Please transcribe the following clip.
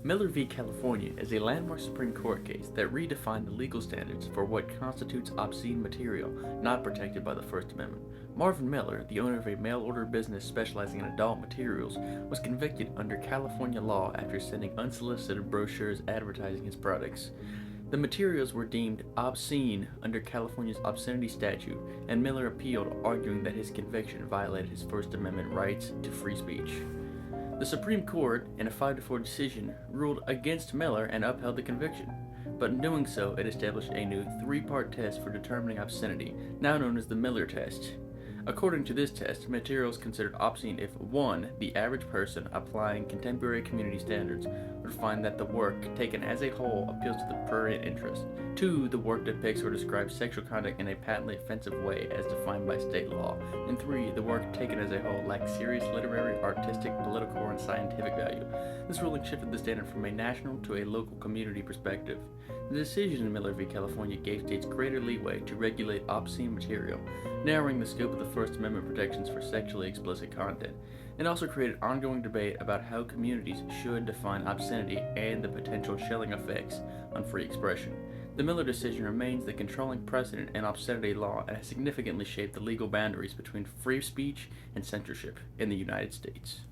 Miller v. California is a landmark Supreme Court case that redefined the legal standards for what constitutes obscene material not protected by the First Amendment. Marvin Miller, the owner of a mail-order business specializing in adult materials, was convicted under California law after sending unsolicited brochures advertising his products. The materials were deemed obscene under California's obscenity statute, and Miller appealed, arguing that his conviction violated his First Amendment rights to free speech. The Supreme Court, in a 5-4 decision, ruled against Miller and upheld the conviction, but in doing so, it established a new 3-part test for determining obscenity, now known as the Miller test. According to this test, materials considered obscene if 1. The average person applying contemporary community standards would find that the work, taken as a whole, appeals to the prurient interest. 2. The work depicts or describes sexual conduct in a patently offensive way as defined by state law. And 3. The work, taken as a whole, lacks serious literary, artistic, political, and scientific value. This ruling shifted the standard from a national to a local community perspective. The decision in Miller v. California gave states greater leeway to regulate obscene material, narrowing the scope of the First Amendment protections for sexually explicit content. It also created ongoing debate about how communities should define obscenity and the potential chilling effects on free expression. The Miller decision remains the controlling precedent in obscenity law and has significantly shaped the legal boundaries between free speech and censorship in the United States.